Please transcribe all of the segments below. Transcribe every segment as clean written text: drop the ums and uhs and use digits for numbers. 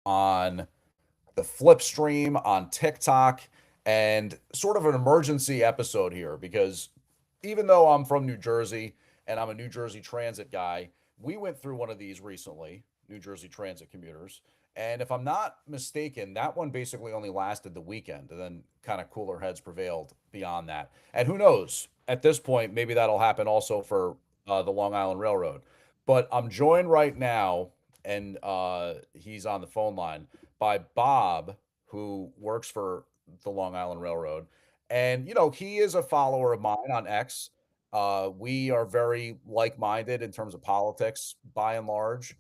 on the flip stream on TikTok and sort of an emergency episode here because even though I'm from New Jersey and I'm a New Jersey Transit guy, we went through one of these recently, New Jersey Transit commuters. And if I'm not mistaken, that one basically only lasted the weekend and then kind of cooler heads prevailed beyond that. And who knows, at this point, maybe that'll happen also for the Long Island Railroad. But I'm joined right now, and he's on the phone line by Bob, who works for the Long Island Railroad. And, he is a follower of mine on X. We are very like minded in terms of politics by and large.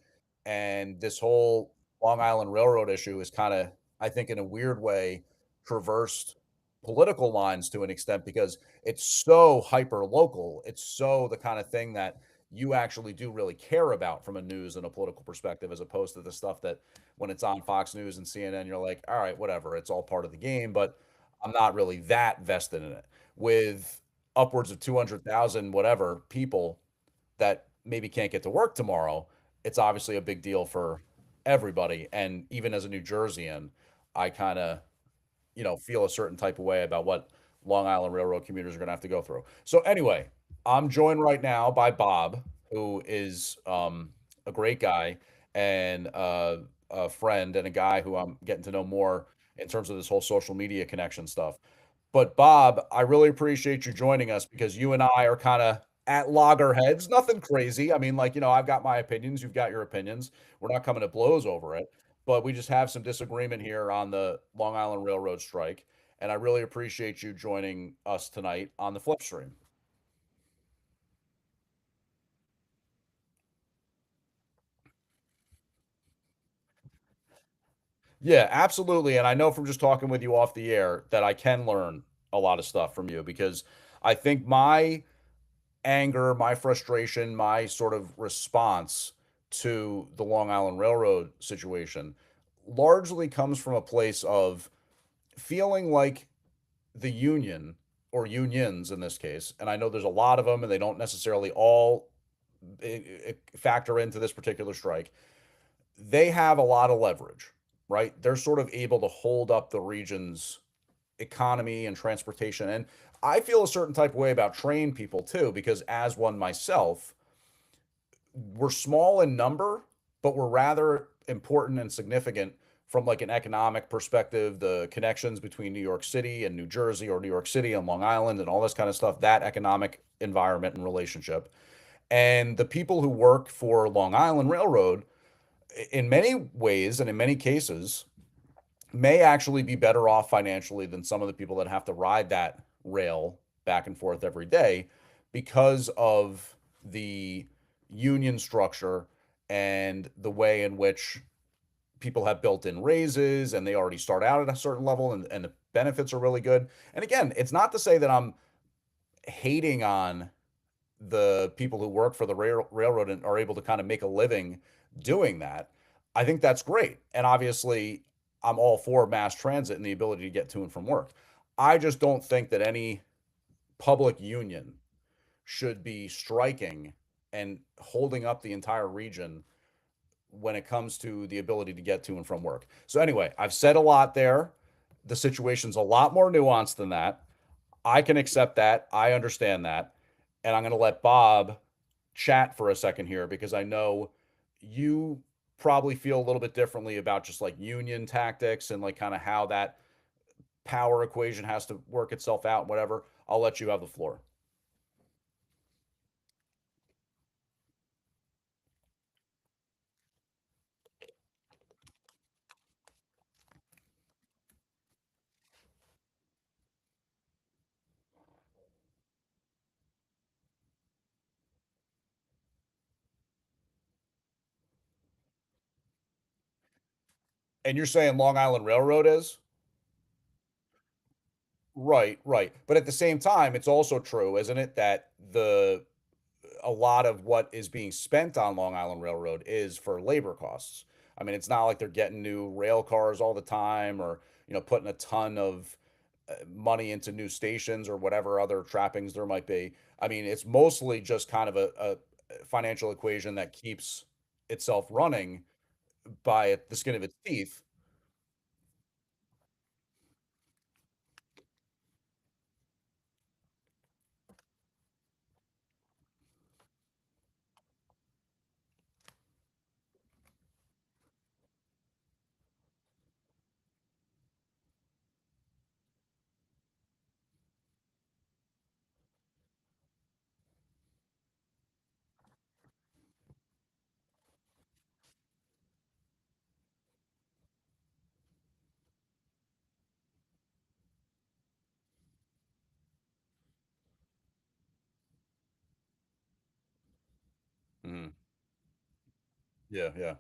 And this whole Long Island Railroad issue is kind of, I think, in a weird way, traversed political lines to an extent because it's so hyper local. It's so the kind of thing that you actually do really care about from a news and a political perspective, as opposed to the stuff that when it's on Fox News and CNN, you're like, all right, whatever, it's all part of the game, but I'm not really that vested in it. With upwards of 200,000 whatever people that maybe can't get to work tomorrow, it's obviously a big deal for everybody. And even as a New Jerseyan, I kind of, feel a certain type of way about what Long Island Railroad commuters are going to have to go through. So anyway, I'm joined right now by Bob, who is a great guy and a friend and a guy who I'm getting to know more in terms of this whole social media connection stuff. But Bob, I really appreciate you joining us because you and I are kind of at loggerheads. Nothing crazy. I mean, like, I've got my opinions, you've got your opinions. We're not coming to blows over it, but we just have some disagreement here on the Long Island Railroad strike. And I really appreciate you joining us tonight on the flip stream. Yeah, absolutely. And I know from just talking with you off the air that I can learn a lot of stuff from you because I think my anger, my frustration, my sort of response to the Long Island Railroad situation largely comes from a place of feeling like the union or unions in this case, and I know there's a lot of them and they don't necessarily all factor into this particular strike. They have a lot of leverage, right? They're sort of able to hold up the region's economy and transportation. And I feel a certain type of way about train people too, because as one myself, we're small in number, but we're rather important and significant from like an economic perspective, the connections between New York City and New Jersey or New York City and Long Island and all this kind of stuff, that economic environment and relationship. And the people who work for Long Island Railroad, in many ways and in many cases, may actually be better off financially than some of the people that have to ride that rail back and forth every day because of the union structure and the way in which people have built in raises and they already start out at a certain level and the benefits are really good. And again, it's not to say that I'm hating on the people who work for the railroad and are able to kind of make a living doing that. I think that's great. And obviously, I'm all for mass transit and the ability to get to and from work. I just don't think that any public union should be striking and holding up the entire region when it comes to the ability to get to and from work. So, anyway, I've said a lot there. The situation's a lot more nuanced than that. I can accept that. I understand that. And I'm going to let Bob chat for a second here because I know you probably feel a little bit differently about just like union tactics and like kind of how that power equation has to work itself out, whatever. I'll let you have the floor. And you're saying Long Island Railroad is? Right, right. But at the same time, it's also true, isn't it, that the a lot of what is being spent on Long Island Railroad is for labor costs. I mean, it's not like they're getting new rail cars all the time or, putting a ton of money into new stations or whatever other trappings there might be. I mean, it's mostly just kind of a financial equation that keeps itself running by the skin of its teeth. Mhm. Yeah, yeah.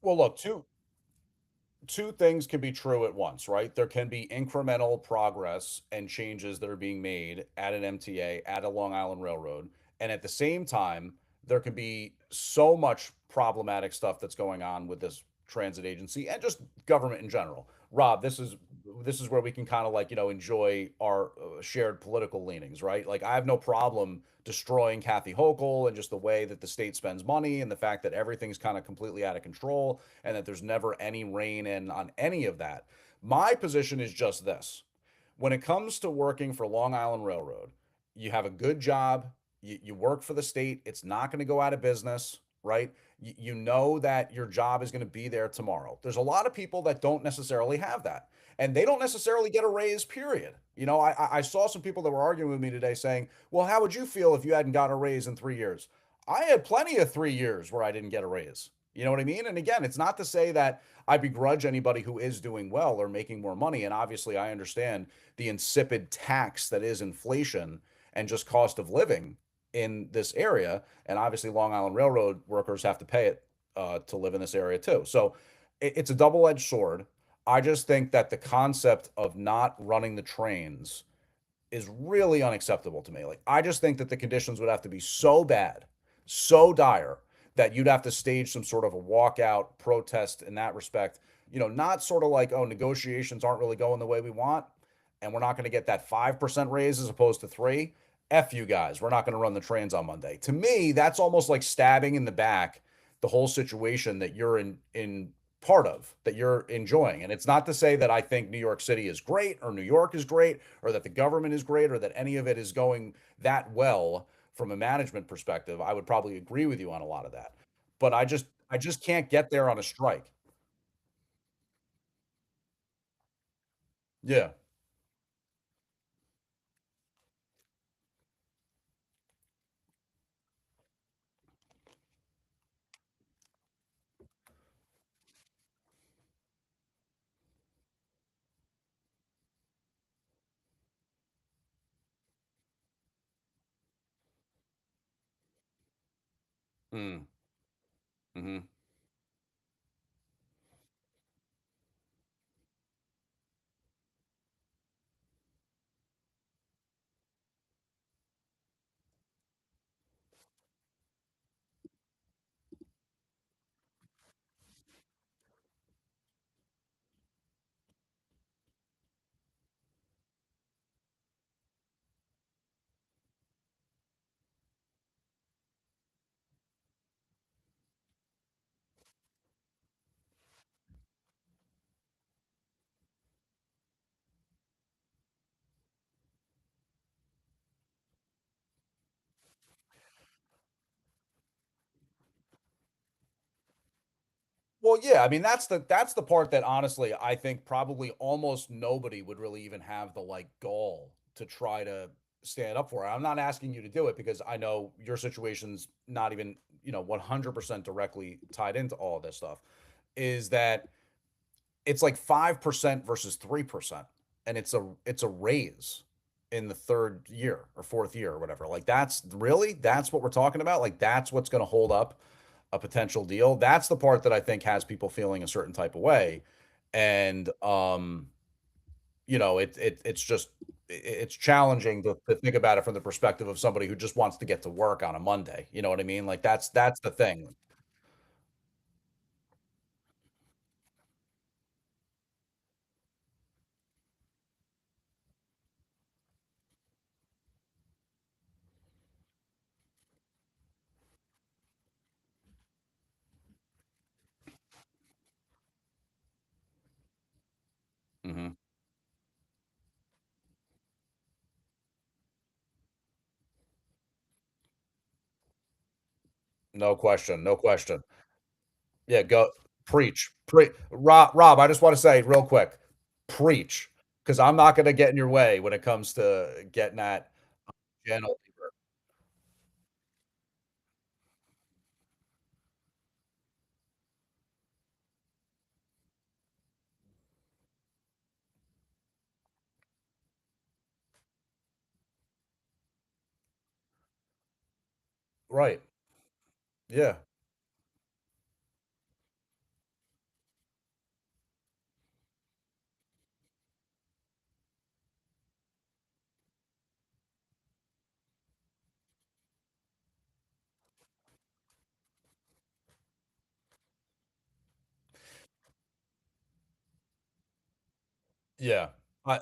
Well, look, two things can be true at once, right? There can be incremental progress and changes that are being made at an MTA, at a Long Island Railroad. And at the same time, there can be so much problematic stuff that's going on with this transit agency and just government in general. Rob, this is where we can kind of like, enjoy our shared political leanings, right? Like I have no problem destroying Kathy Hochul and just the way that the state spends money and the fact that everything's kind of completely out of control and that there's never any rein in on any of that. My position is just this: when it comes to working for Long Island Railroad, you have a good job, you work for the state, it's not going to go out of business, right? You know that your job is going to be there tomorrow. There's a lot of people that don't necessarily have that. And they don't necessarily get a raise, period. I saw some people that were arguing with me today saying, well, how would you feel if you hadn't got a raise in 3 years? I had plenty of 3 years where I didn't get a raise. You know what I mean? And again, it's not to say that I begrudge anybody who is doing well or making more money. And obviously, I understand the insipid tax that is inflation and just cost of living in this area. And obviously, Long Island Railroad workers have to pay it to live in this area too. So it's a double edged sword. I just think that the concept of not running the trains is really unacceptable to me. Like, I just think that the conditions would have to be so bad, so dire, that you'd have to stage some sort of a walkout protest in that respect. Not sort of like, oh, negotiations aren't really going the way we want, and we're not going to get that 5% raise as opposed to three. F you guys, we're not going to run the trains on Monday. To me, that's almost like stabbing in the back the whole situation that you're in part of, that you're enjoying. And it's not to say that I think New York City is great or New York is great or that the government is great or that any of it is going that well from a management perspective. I would probably agree with you on a lot of that. But I just can't get there on a strike. Yeah. Mm. Hmm. Well, yeah, I mean that's the part that honestly I think probably almost nobody would really even have the like gall to try to stand up for it. I'm not asking you to do it because I know your situation's not even, 100% directly tied into all of this stuff. Is that it's like 5% versus 3%, and it's a raise. in the third year or fourth year or whatever. Like that's what we're talking about. Like that's what's going to hold up a potential deal. That's the part that I think has people feeling a certain type of way. And it's just it's challenging to think about it from the perspective of somebody who just wants to get to work on a Monday. You know what I mean? Like that's the thing. Hmm. No question. No question. Yeah, go preach. Rob, I just want to say real quick, preach, because I'm not going to get in your way when it comes to getting at Jen Oliver. Right. Yeah. Yeah. I,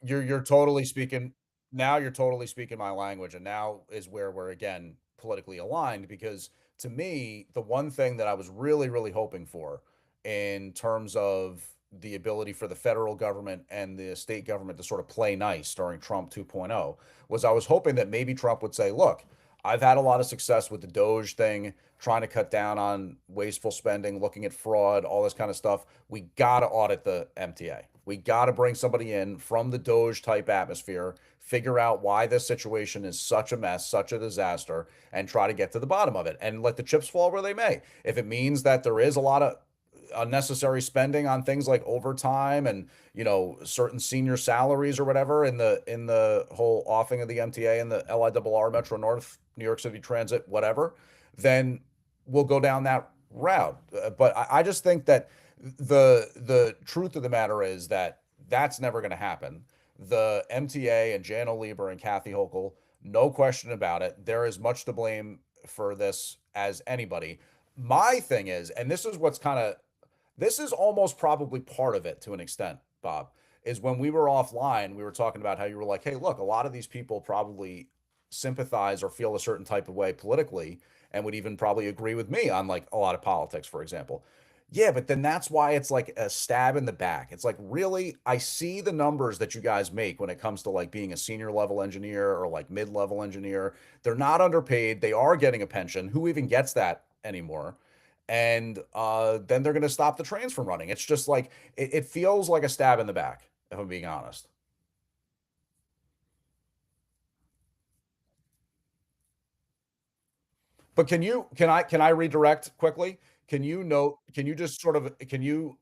you're totally speaking now you're totally speaking my language, and now is where we're again politically aligned, because to me the one thing that I was really really hoping for in terms of the ability for the federal government and the state government to sort of play nice during Trump 2.0 was I was hoping that maybe Trump would say, look, I've had a lot of success with the Doge thing, trying to cut down on wasteful spending, looking at fraud, all this kind of stuff. We got to audit the MTA. We got to bring somebody in from the Doge type atmosphere, figure out why this situation is such a mess, such a disaster, and try to get to the bottom of it and let the chips fall where they may. If it means that there is a lot of unnecessary spending on things like overtime and certain senior salaries or whatever in the whole offing of the MTA and the LIRR Metro North New York City Transit whatever, then we'll go down that route. But I just think that the truth of the matter is that that's never going to happen. The MTA and Jan Lieber and Kathy Hochul, no question about it, they're as much to blame for this as anybody. My thing is, and this is almost probably part of it to an extent, Bob, is when we were offline, we were talking about how you were like, hey, look, a lot of these people probably sympathize or feel a certain type of way politically and would even probably agree with me on like a lot of politics, for example. Yeah, but then that's why it's like a stab in the back. It's like, really, I see the numbers that you guys make when it comes to like being a senior level engineer or like mid level engineer. They're not underpaid. They are getting a pension. Who even gets that anymore? And then they're going to stop the trains from running. It's just like, it feels like a stab in the back, if I'm being honest. But can I redirect quickly? Can you just sort of, can you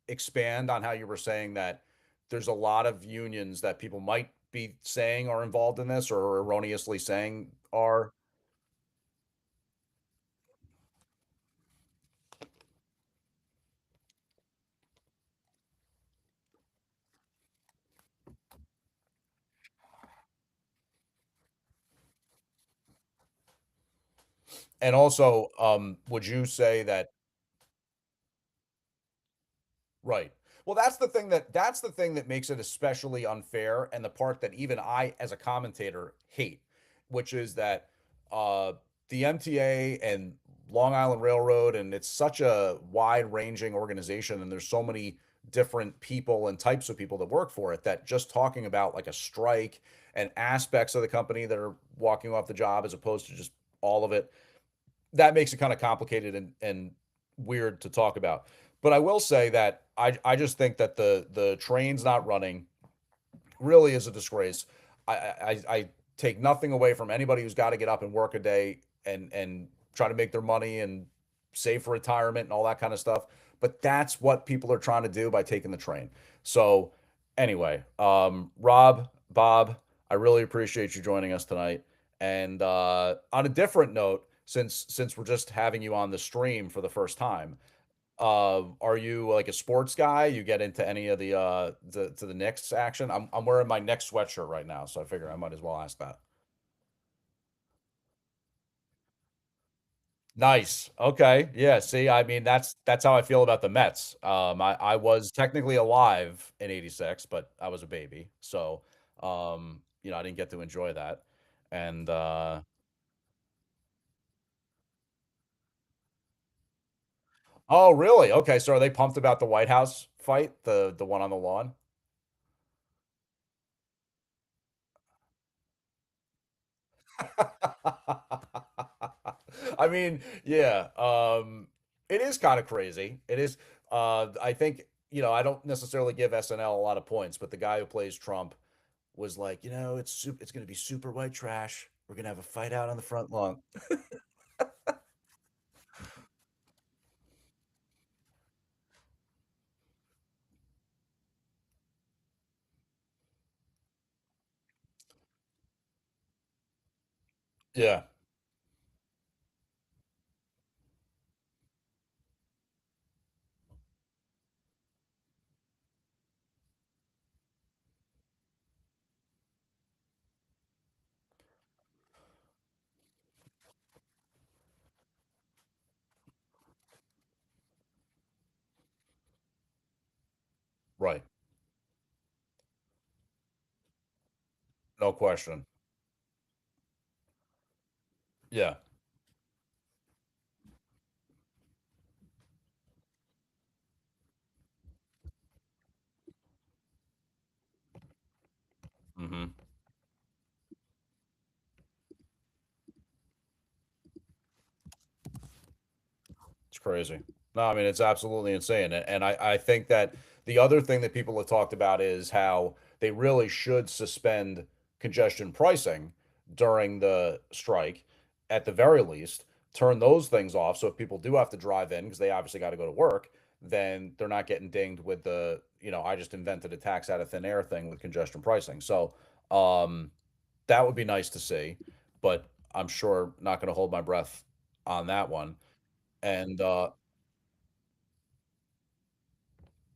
expand on how you were saying that there's a lot of unions that people might be saying are involved in this or erroneously saying are, and also, would you say that, right. Well, that's the thing that makes it especially unfair, and the part that even I, as a commentator, hate, which is that uh, the MTA and Long Island Railroad, and it's such a wide-ranging organization, and there's so many different people and types of people that work for it, that just talking about like a strike and aspects of the company that are walking off the job as opposed to just all of it, that makes it kind of complicated and weird to talk about. But I will say that I just think that the train's not running really is a disgrace. I take nothing away from anybody who's got to get up and work a day and try to make their money and save for retirement and all that kind of stuff. But that's what people are trying to do by taking the train. So Anyway, Rob, Bob, I really appreciate you joining us tonight. And on a different note, since we're just having you on the stream for the first time, are you like a sports guy? You get into any of the to the Knicks action? I'm wearing my Knicks sweatshirt right now, so I figure I might as well ask that. Nice. Okay. Yeah. See, I mean, that's how I feel about the Mets. I was technically alive in '86, but I was a baby, so I didn't get to enjoy that. And oh, really? Okay. So are they pumped about the White House fight, the one on the lawn? I mean, yeah, it is kind of crazy. It is. I think I don't necessarily give SNL a lot of points, but the guy who plays Trump was like, it's going to be super white trash. We're going to have a fight out on the front lawn. Yeah, right. No question. Yeah. Hmm. It's crazy. No, I mean it's absolutely insane, and I think that the other thing that people have talked about is how they really should suspend congestion pricing during the strike, at the very least, turn those things off. So if people do have to drive in because they obviously got to go to work, then they're not getting dinged with the I just invented a tax out of thin air thing with congestion pricing. So um, that would be nice to see, but I'm sure not going to hold my breath on that one. And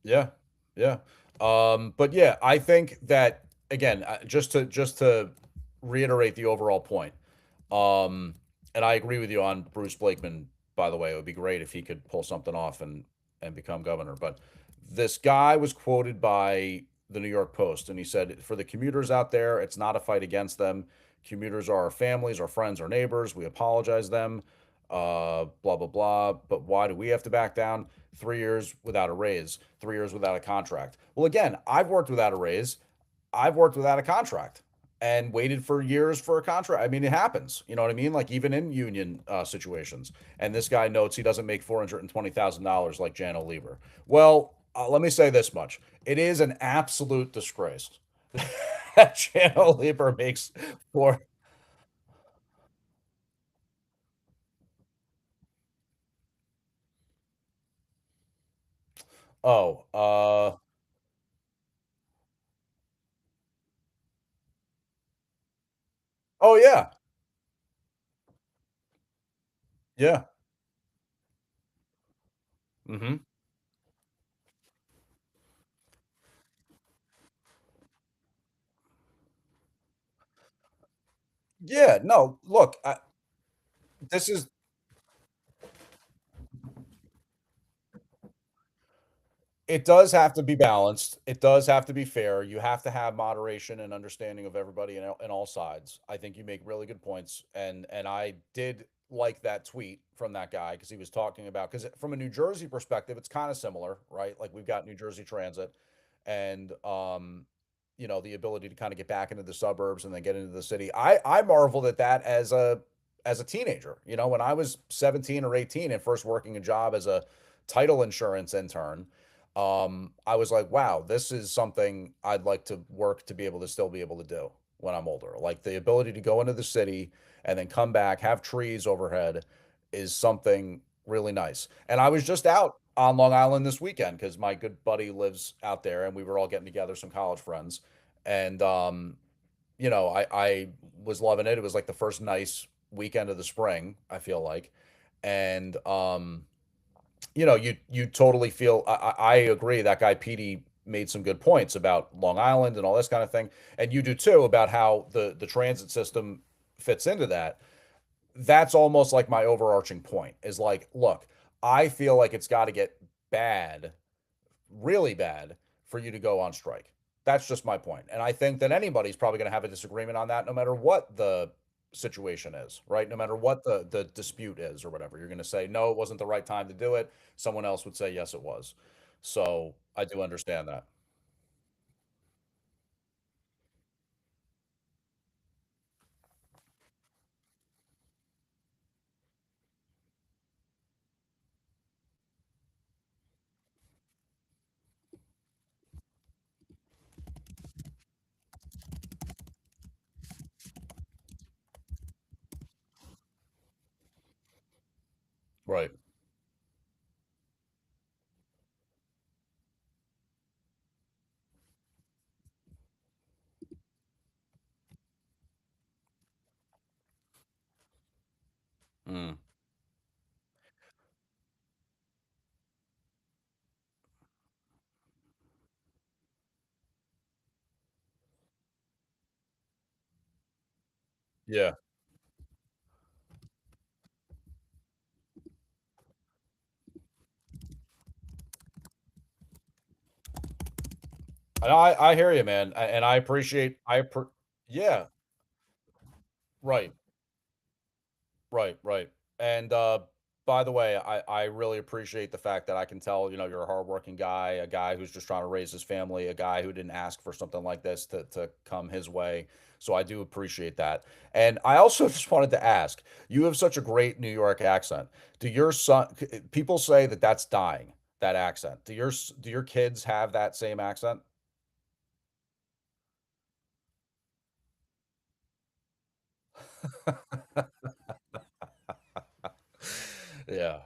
yeah, yeah. But yeah, I think that again, just to reiterate the overall point. Um, and I agree with you on Bruce Blakeman. By the way, it would be great if he could pull something off and become governor. But this guy was quoted by the New York Post, and he said, "For the commuters out there, it's not a fight against them. Commuters are our families, our friends, our neighbors. We apologize them. Blah blah blah. But why do we have to back down? 3 years without a raise, 3 years without a contract. Well, again, I've worked without a raise. I've worked without a contract and waited for years for a contract. I mean, it happens. You know what I mean? Like even in union situations. And this guy notes he doesn't make $420,000 like Jan Lieber. Well, let me say this much: it is an absolute disgrace that Jan Lieber makes for. Oh, oh yeah, yeah, hmm, yeah. No, look, this is It does have to be balanced. It does have to be fair. You have to have moderation and understanding of everybody in all sides. I think you make really good points, and I did like that tweet from that guy because he was talking about because from a New Jersey perspective, it's kind of similar, right? Like we've got New Jersey Transit, and the ability to kind of get back into the suburbs and then get into the city. I marveled at that as a teenager. When I was 17 or 18 and first working a job as a title insurance intern, I was like, wow, this is something I'd like to work to be able to still be able to do when I'm older. Like the ability to go into the city and then come back, have trees overhead is something really nice. And I was just out. on Long Island this weekend because my good buddy lives out there, and we were all getting together, some college friends, and I was loving it. It was like the first nice weekend of the spring, I feel like, and you totally feel. I agree. That guy Petey made some good points about Long Island and all this kind of thing, and you do too about how the transit system fits into that. That's almost like my overarching point is like, look, I feel like it's got to get bad, really bad, for you to go on strike. That's just my point. And I think that anybody's probably going to have a disagreement on that no matter what the situation is, right? No matter what the dispute is or whatever. You're going to say, no, it wasn't the right time to do it. Someone else would say, yes, it was. So I do understand that. Right. Mm. Yeah. And I hear you, man. And I appreciate, yeah, right. Right, right. And by the way, I really appreciate the fact that I can tell, you're a hardworking guy, a guy who's just trying to raise his family, a guy who didn't ask for something like this to come his way. So I do appreciate that. And I also just wanted to ask, you have such a great New York accent. Do your people say that that's dying, that accent. Do your kids have that same accent? Yeah.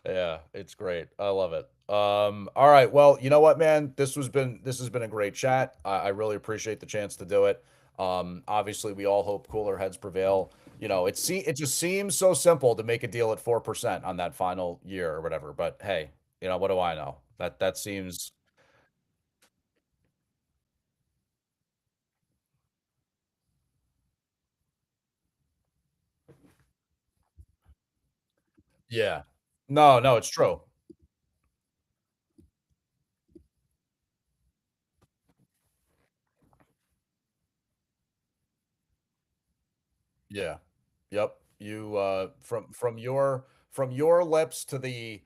Yeah, it's great. I love it. All right. Well, you know what, man? This has been a great chat. I really appreciate the chance to do it. Obviously, we all hope cooler heads prevail. It just seems so simple to make a deal at 4% on that final year or whatever. But hey, what do I know? That seems, yeah. No, no, it's true. Yeah. Yep. You from your lips to the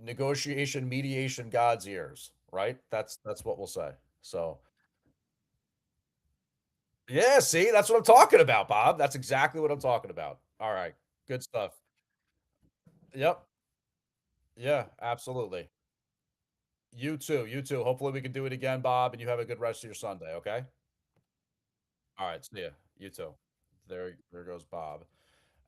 negotiation mediation God's ears, right? That's what we'll say. So, yeah, see, that's what I'm talking about, Bob. That's exactly what I'm talking about. All right. Good stuff. Yep. Yeah, absolutely. You too. You too. Hopefully we can do it again, Bob, and you have a good rest of your Sunday, okay? All right, see ya. You too. There goes Bob.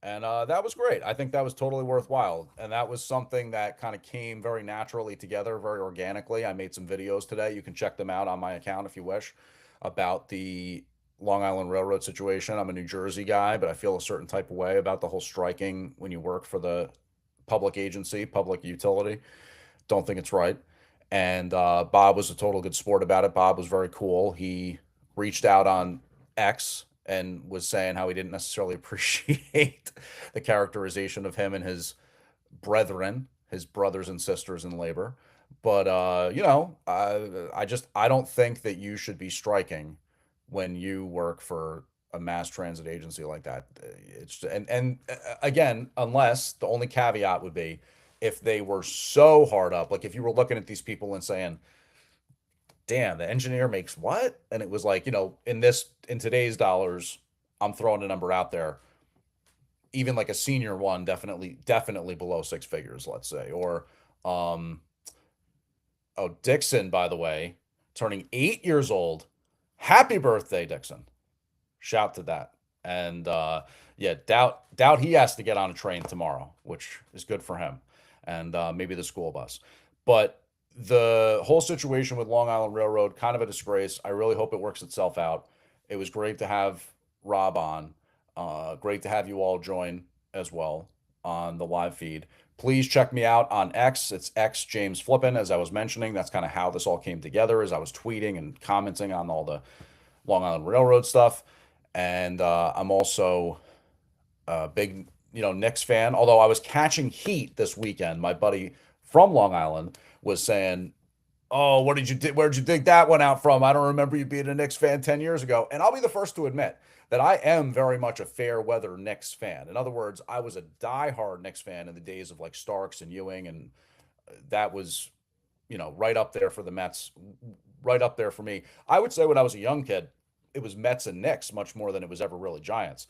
And that was great. I think that was totally worthwhile. And that was something that kind of came very naturally together, very organically. I made some videos today. You can check them out on my account if you wish about the Long Island Railroad situation. I'm a New Jersey guy, but I feel a certain type of way about the whole striking when you work for the public agency, public utility. Don't think it's right. And Bob was a total good sport about it. Bob was very cool. He reached out on X and was saying how he didn't necessarily appreciate the characterization of him and his brethren, his brothers and sisters in labor. But I don't think that you should be striking when you work for a mass transit agency like that. It's again, unless the only caveat would be if they were so hard up, like if you were looking at these people and saying, "Damn, the engineer makes what?" and it was like, in today's dollars, I'm throwing a number out there, even like a senior one, definitely below six figures, let's say. Or um oh, Dixon, by the way, turning 8 years old. Happy birthday, Dixon. Shout to that. And yeah, doubt he has to get on a train tomorrow, which is good for him, and maybe the school bus. But the whole situation with Long Island Railroad, kind of a disgrace. I really hope it works itself out. It was great to have Rob on. Great to have you all join as well on the live feed. Please check me out on X. It's X James Flippin, as I was mentioning. That's kind of how this all came together, as I was tweeting and commenting on all the Long Island Railroad stuff. And I'm also a big, Knicks fan. Although I was catching heat this weekend, my buddy from Long Island was saying, "Oh, what did you dig? Where'd you dig that one out from? I don't remember you being a Knicks fan 10 years ago." And I'll be the first to admit that I am very much a fair weather Knicks fan. In other words, I was a diehard Knicks fan in the days of like Starks and Ewing, and that was, right up there for the Mets, right up there for me. I would say when I was a young kid, it was Mets and Knicks much more than it was ever really Giants.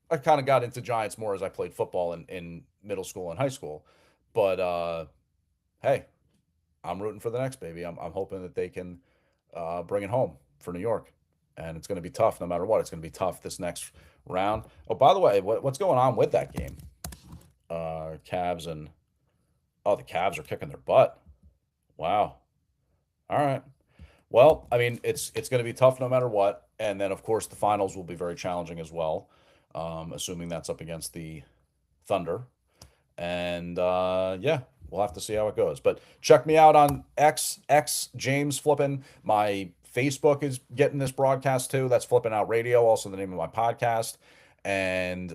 I kind of got into Giants more as I played football in middle school and high school. But hey, I'm rooting for the Knicks, baby. I'm hoping that they can bring it home for New York. And it's going to be tough no matter what. It's going to be tough this next round. Oh, by the way, what's going on with that game? Cavs and the Cavs are kicking their butt. Wow. All right. Well, I mean, it's going to be tough no matter what. And then, of course, the finals will be very challenging as well, assuming that's up against the Thunder. And yeah, we'll have to see how it goes. But check me out on X James Flippin. My Facebook is getting this broadcast too. That's Flipping Out Radio, also the name of my podcast. And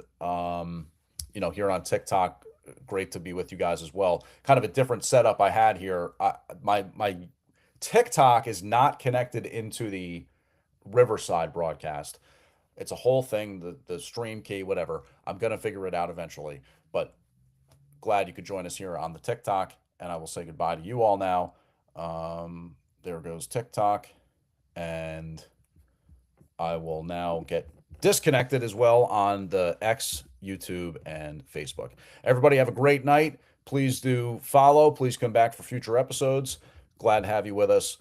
here on TikTok, great to be with you guys as well. Kind of a different setup I had here. My TikTok is not connected into the Riverside broadcast. It's a whole thing, the stream key, whatever. I'm gonna figure it out eventually. But glad you could join us here on the TikTok, and I will say goodbye to you all now. There goes TikTok, and I will now get disconnected as well on the X, YouTube, and Facebook. Everybody have a great night. Please do follow. Please come back for future episodes. Glad to have you with us.